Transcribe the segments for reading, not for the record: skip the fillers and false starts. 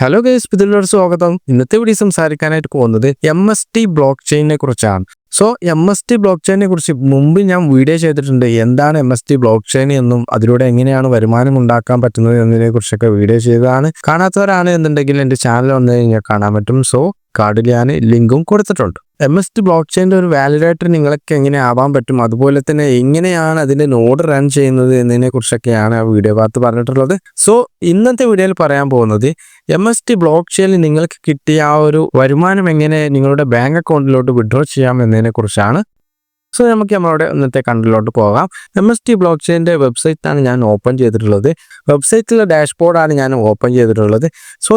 Hello guys, ഇതിലൊരു സ്വാഗതം. ഇന്നത്തെ വീഡിയോ സംസാരിക്കാനായിട്ട് പോകുന്നത് MST ബ്ലോക്ക് ചെയിനെ കുറിച്ചാണ്. MST ബ്ലോക്ക് ചെയിനെ കുറിച്ച് മുമ്പ് ഞാൻ വീഡിയോ ചെയ്തിട്ടുണ്ട്. എന്താണ് MST ബ്ലോക്ക് ചെയിൻ എന്നും അതിലൂടെ എങ്ങനെയാണ് വരുമാനം ഉണ്ടാക്കാൻ പറ്റുന്നത് എന്നതിനെ കുറിച്ചൊക്കെ വീഡിയോ ചെയ്തതാണ്. കാണാത്തവരാണ് എന്നുണ്ടെങ്കിൽ എൻ്റെ ചാനൽ വന്നു കഴിഞ്ഞാൽ കാണാൻ പറ്റും. കാർഡിൽ ഞാൻ ലിങ്കും കൊടുത്തിട്ടുണ്ട്. MST ബ്ലോക്ക് ചെയിൻ്റെ ഒരു വാലിഡേറ്റർ നിങ്ങൾക്ക് എങ്ങനെ ആവാൻ പറ്റും, അതുപോലെ തന്നെ എങ്ങനെയാണ് അതിൻ്റെ നോഡ് റൺ ചെയ്യുന്നത് എന്നതിനെ കുറിച്ചൊക്കെയാണ് ആ വീഡിയോ ഭാഗത്ത് പറഞ്ഞിട്ടുള്ളത്. ഇന്നത്തെ വീഡിയോയിൽ പറയാൻ പോകുന്നത് MST ബ്ലോക്ക് ചെയിനിൽ നിങ്ങൾക്ക് കിട്ടിയ ആ ഒരു വരുമാനം എങ്ങനെ നിങ്ങളുടെ ബാങ്ക് അക്കൗണ്ടിലോട്ട് വിഡ്രോ ചെയ്യാം എന്നതിനെ കുറിച്ചാണ്. നമുക്ക് നമ്മളുടെ ഇന്നത്തെ കണ്ടന്റിലോട്ട് പോകാം. MST ബ്ലോക്ക് ചെയിൻ്റെ വെബ്സൈറ്റാണ് ഞാൻ ഓപ്പൺ ചെയ്തിട്ടുള്ളത്. വെബ്സൈറ്റിലെ ഡാഷ്ബോർഡാണ് ഞാൻ ഓപ്പൺ ചെയ്തിട്ടുള്ളത്.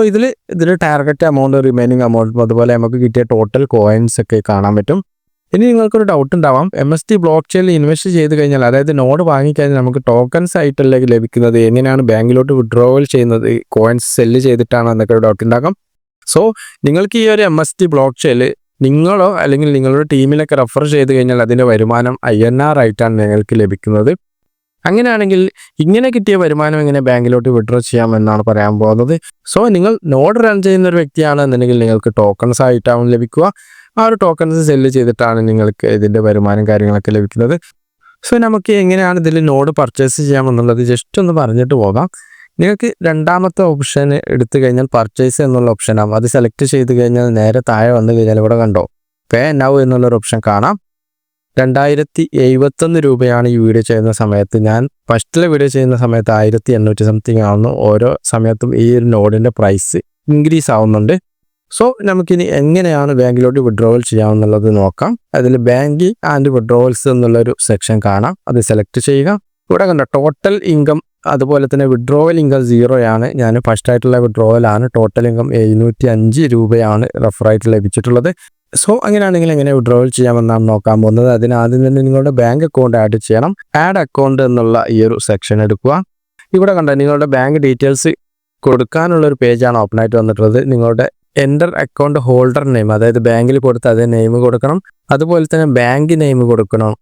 ഇതിൽ ടാർഗറ്റ് എമൗണ്ട്, റിമൈനിങ് എമൗണ്ട്, അതുപോലെ നമുക്ക് കിട്ടിയ ടോട്ടൽ കോയിൻസ് ഒക്കെ കാണാൻ പറ്റും. ഇനി നിങ്ങൾക്കൊരു ഡൗട്ട് ഉണ്ടാവാം, MST ബ്ലോക്ക് ചെയിനിൽ ഇൻവെസ്റ്റ് ചെയ്ത് കഴിഞ്ഞാൽ, അതായത് നോഡ് വാങ്ങിക്കഴിഞ്ഞാൽ നമുക്ക് ടോക്കൺസ് ആയിട്ടല്ലേ ലഭിക്കുന്നത്, എങ്ങനെയാണ് ബാങ്കിലോട്ട് വിഡ്രോവൽ ചെയ്യുന്നത്, കോയിൻസ് സെല്ല് ചെയ്തിട്ടാണോ എന്നൊക്കെ ഒരു ഡൗട്ട് ഉണ്ടാക്കാം. നിങ്ങൾക്ക് ഈ ഒരു MST ബ്ലോക്ക് ചെയിനിൽ നിങ്ങളോ അല്ലെങ്കിൽ നിങ്ങളുടെ ടീമിലൊക്കെ റെഫർ ചെയ്ത് കഴിഞ്ഞാൽ അതിൻ്റെ വരുമാനം INR ആയിട്ടാണ് നിങ്ങൾക്ക് ലഭിക്കുന്നത്. അങ്ങനെയാണെങ്കിൽ ഇങ്ങനെ കിട്ടിയ വരുമാനം എങ്ങനെ ബാങ്കിലോട്ട് വിഡ്രോ ചെയ്യാമെന്നാണ് പറയാൻ പോകുന്നത്. നിങ്ങൾ നോഡ് റൺ ചെയ്യുന്ന ഒരു വ്യക്തിയാണെന്നുണ്ടെങ്കിൽ നിങ്ങൾക്ക് ടോക്കൺസ് ആയിട്ടാവും ലഭിക്കുക. ആ ഒരു ടോക്കൺസ് സെല്ല് ചെയ്തിട്ടാണ് നിങ്ങൾക്ക് ഇതിൻ്റെ വരുമാനം കാര്യങ്ങളൊക്കെ ലഭിക്കുന്നത്. നമുക്ക് എങ്ങനെയാണ് ഇതിൽ നോഡ് പർച്ചേസ് ചെയ്യാമെന്നുള്ളത് ജസ്റ്റ് ഒന്ന് പറഞ്ഞിട്ട് പോകാം. നിങ്ങൾക്ക് രണ്ടാമത്തെ ഓപ്ഷൻ എടുത്തു കഴിഞ്ഞാൽ പർച്ചേസ് എന്നുള്ള ഓപ്ഷനാകും. അത് സെലക്ട് ചെയ്ത് കഴിഞ്ഞാൽ നേരെ താഴെ വന്നു കഴിഞ്ഞാൽ ഇവിടെ കണ്ടോ പേ നൗ എന്നുള്ളൊരു ഓപ്ഷൻ കാണാം. 2071 രൂപയാണ് ഈ വീഡിയോ ചെയ്യുന്ന സമയത്ത്. ഞാൻ ഫസ്റ്റിലെ വീഡിയോ ചെയ്യുന്ന സമയത്ത് 1800 സംതിങ് ആവുന്നു. ഓരോ സമയത്തും ഈ ഒരു നോഡിൻ്റെ പ്രൈസ് ഇൻക്രീസ് ആവുന്നുണ്ട്. നമുക്കിനി എങ്ങനെയാണ് ബാങ്കിലോട്ട് വിഡ്രോവൽ ചെയ്യാമെന്നുള്ളത് നോക്കാം. അതിൽ ബാങ്ക് ആൻഡ് വിഡ്രോവൽസ് എന്നുള്ളൊരു സെക്ഷൻ കാണാം. അത് സെലക്ട് ചെയ്യുക. ഇവിടെ കണ്ടോ ടോട്ടൽ ഇൻകം, അതുപോലെ തന്നെ വിഡ്രോവൽ ഇൻകം 0 ആണ്. ഞാൻ ഫസ്റ്റ് ആയിട്ടുള്ള വിഡ്രോവലാണ്. ടോട്ടൽ ഇൻകം 705 രൂപയാണ് റെഫറായിട്ട് ലഭിച്ചിട്ടുള്ളത്. അങ്ങനെയാണെങ്കിൽ എങ്ങനെ വിഡ്രോവൽ ചെയ്യാമെന്നാണ് നോക്കാൻ പോകുന്നത്. അതിനാദ്യം തന്നെ നിങ്ങളുടെ ബാങ്ക് അക്കൗണ്ട് ആഡ് ചെയ്യണം. ആഡ് അക്കൗണ്ട് എന്നുള്ള ഈ ഒരു സെക്ഷൻ എടുക്കുക. ഇവിടെ കണ്ടോ നിങ്ങളുടെ ബാങ്ക് ഡീറ്റെയിൽസ് കൊടുക്കാനുള്ളൊരു പേജാണ് ഓപ്പൺ ആയിട്ട് വന്നിട്ടുള്ളത്. നിങ്ങളുടെ എൻ്റർ അക്കൗണ്ട് ഹോൾഡർ നെയിം, അതായത് ബാങ്കിൽ കൊടുത്ത് അതേ നെയിം കൊടുക്കണം. അതുപോലെ തന്നെ ബാങ്ക് നെയിം കൊടുക്കണം.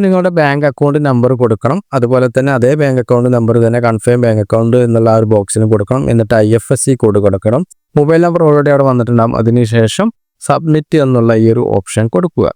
നിങ്ങളുടെ ബാങ്ക് അക്കൗണ്ട് നമ്പർ കൊടുക്കണം. അതുപോലെ തന്നെ അതേ ബാങ്ക് അക്കൗണ്ട് നമ്പർ തന്നെ കൺഫേം ബാങ്ക് അക്കൗണ്ട് എന്നുള്ള ആ ഒരു ബോക്സിന് കൊടുക്കണം. എന്നിട്ട് IFSC കോഡ് കൊടുക്കണം. മൊബൈൽ നമ്പർ ഓൾറെഡി അവിടെ വന്നിട്ടുണ്ടാകും. അതിനുശേഷം സബ്മിറ്റ് എന്നുള്ള ഈ ഒരു ഓപ്ഷൻ കൊടുക്കുക.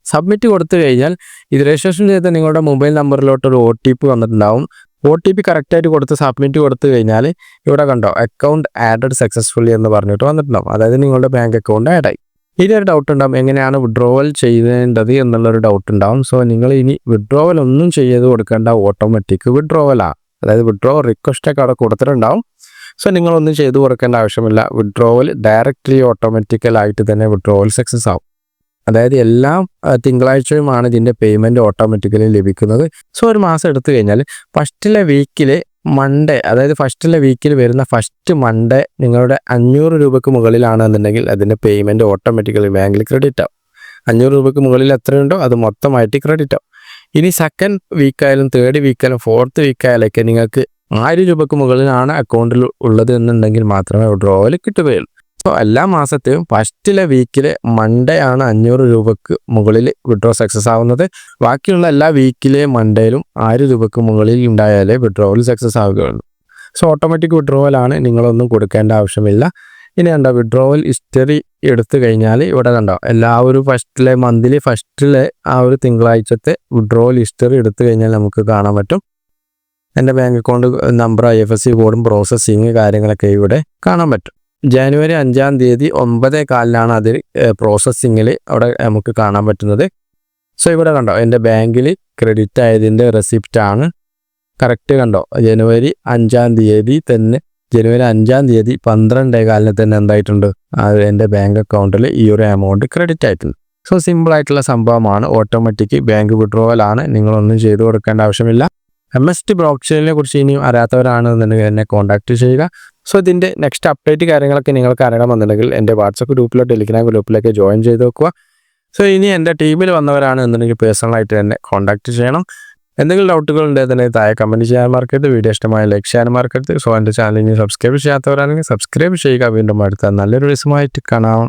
സബ്മിറ്റ് കൊടുത്തു കഴിഞ്ഞാൽ ഇത് രജിസ്ട്രേഷൻ ചെയ്ത് നിങ്ങളുടെ മൊബൈൽ നമ്പറിലോട്ടൊരു OTP വന്നിട്ടുണ്ടാവും. OTP കറക്റ്റായിട്ട് കൊടുത്ത് സബ്മിറ്റ് കൊടുത്തു കഴിഞ്ഞാൽ ഇവിടെ കണ്ടോ അക്കൗണ്ട് ആഡഡ് സക്സസ്ഫുള്ളി എന്ന് പറഞ്ഞിട്ട് വന്നിട്ടുണ്ടാവും. അതായത് നിങ്ങളുടെ ബാങ്ക് അക്കൗണ്ട് ആഡായി. ഇനി ഒരു ഡൗട്ട് ഉണ്ടാവും, എങ്ങനെയാണ് വിഡ്രോവൽ ചെയ്യേണ്ടത് എന്നുള്ളൊരു ഡൗട്ട് ഉണ്ടാവും. നിങ്ങൾ ഇനി വിഡ്രോവൽ ഒന്നും ചെയ്ത് കൊടുക്കേണ്ട, ഓട്ടോമാറ്റിക് വിഡ്രോവലാണ്. അതായത് വിഡ്രോവൽ റിക്വസ്റ്റൊക്കെ അവിടെ കൊടുത്തിട്ടുണ്ടാവും. നിങ്ങളൊന്നും ചെയ്തു കൊടുക്കേണ്ട ആവശ്യമില്ല. വിഡ്രോവൽ ഡയറക്റ്റ്ലി ഓട്ടോമാറ്റിക്കലായിട്ട് തന്നെ വിഡ്രോവൽ സക്സസ് ആവും. അതായത് എല്ലാ തിങ്കളാഴ്ചയുമാണ് ഇതിൻ്റെ പേയ്മെൻറ്റ് ഓട്ടോമാറ്റിക്കലി ലഭിക്കുന്നത്. ഒരു മാസം എടുത്തു കഴിഞ്ഞാൽ ഫസ്റ്റിലെ വീക്കിൽ മൺഡേ, അതായത് ഫസ്റ്റിലെ വീക്കിൽ വരുന്ന ഫസ്റ്റ് മൺഡേ നിങ്ങളുടെ 500 രൂപയ്ക്ക് മുകളിലാണെന്നുണ്ടെങ്കിൽ അതിൻ്റെ പേയ്മെൻറ്റ് ഓട്ടോമാറ്റിക്കലി ബാങ്കിൽ ക്രെഡിറ്റ് ആവും. 500 രൂപയ്ക്ക് മുകളിൽ എത്രയുണ്ടോ അത് മൊത്തമായിട്ട് ക്രെഡിറ്റ് ആവും. ഇനി സെക്കൻഡ് വീക്കായാലും തേർഡ് വീക്കായാലും ഫോർത്ത് വീക്കായാലൊക്കെ നിങ്ങൾക്ക് 1000 രൂപയ്ക്ക് മുകളിലാണ് അക്കൗണ്ടിൽ ഉള്ളത് എന്നുണ്ടെങ്കിൽ മാത്രമേ വിഡ്രോവൽ കിട്ടുകയുള്ളൂ. എല്ലാ മാസത്തെയും ഫസ്റ്റിലെ വീക്കിൽ മൺഡേ ആണ് 500 രൂപയ്ക്ക് മുകളിൽ വിഡ്രോ സക്സസ് ആവുന്നത്. ബാക്കിയുള്ള എല്ലാ വീക്കിലെ മൺഡേയിലും 1000 രൂപയ്ക്ക് മുകളിൽ ഉണ്ടായാലേ വിഡ്രോവൽ സക്സസ് ആവുകയുള്ളൂ. ഓട്ടോമാറ്റിക് വിഡ്രോവലാണ്, നിങ്ങളൊന്നും കൊടുക്കേണ്ട ആവശ്യമില്ല. ഇനി കണ്ടോ വിഡ്രോവൽ ഹിസ്റ്ററി എടുത്തു കഴിഞ്ഞാൽ ഇവിടെ കണ്ടോ എല്ലാവരും ഫസ്റ്റിലെ മന്ത്ലി ഫസ്റ്റിലെ ആ ഒരു തിങ്കളാഴ്ചത്തെ വിഡ്രോവൽ ഹിസ്റ്ററി എടുത്തു കഴിഞ്ഞാൽ നമുക്ക് കാണാൻ പറ്റും. എൻ്റെ ബാങ്ക് അക്കൗണ്ട് നമ്പർ, IFSC കോഡും പ്രോസസ്സിങ് കാര്യങ്ങളൊക്കെ ഇവിടെ കാണാൻ പറ്റും. ജനുവരി 5-ാം തീയതി 9:15 അതിൽ പ്രോസസ്സിങ്ങിൽ അവിടെ നമുക്ക് കാണാൻ പറ്റുന്നത്. ഇവിടെ കണ്ടോ എൻ്റെ ബാങ്കിൽ ക്രെഡിറ്റ് ആയതിൻ്റെ റെസിപ്റ്റാണ്. കറക്റ്റ് കണ്ടോ ജനുവരി 5-ാം തീയതി തന്നെ, ജനുവരി 5-ാം തീയതി 12:15 തന്നെ എന്തായിട്ടുണ്ട്, എൻ്റെ ബാങ്ക് അക്കൗണ്ടിൽ ഈ ഒരു എമൗണ്ട് ക്രെഡിറ്റ് ആയിട്ടുണ്ട്. സിമ്പിളായിട്ടുള്ള സംഭവമാണ്. ഓട്ടോമാറ്റിക് ബാങ്ക് വിഡ്രോവലാണ്. നിങ്ങളൊന്നും ചെയ്തു കൊടുക്കേണ്ട ആവശ്യമില്ല. MST ബ്ലോക്ക് ചെയിനെ കുറിച്ച് ഇനിയും അറിയാത്തവരാണെന്നുണ്ടെങ്കിൽ എന്നെ കോൺടാക്ട് ചെയ്യുക. ഇതിൻ്റെ നെക്സ്റ്റ് അപ്ഡേറ്റ് കാര്യങ്ങളൊക്കെ നിങ്ങൾക്ക് അറിയണമെന്നുണ്ടെങ്കിൽ എൻ്റെ വാട്സപ്പ് ഗ്രൂപ്പിലോ ടെലിഗ്രാം ഗ്രൂപ്പിലൊക്കെ ജോയിൻ ചെയ്ത് വെക്കുക. ഇനി എൻ്റെ ടീമിൽ വന്നവരാണെന്നുണ്ടെങ്കിൽ പേഴ്സണലായിട്ട് എന്നെ കോൺടാക്ട് ചെയ്യണം. എന്തെങ്കിലും ഡൗട്ടുകൾ ഉണ്ടെന്നുണ്ടെങ്കിൽ താഴെ കമൻറ്റ് ചെയ്യാൻ മറക്കരുത്. വീഡിയോ ഇഷ്ടമായ ലൈക്ക് ചെയ്യാൻ മറക്കരുത്. എൻ്റെ ചാനൽ ഇനി സബ്സ്ക്രൈബ് ചെയ്യാത്തവരാണെങ്കിൽ സബ്സ്ക്രൈബ് ചെയ്യുക. വീണ്ടും അടുത്ത നല്ലൊരു ദിവസമായിട്ട് കാണാം.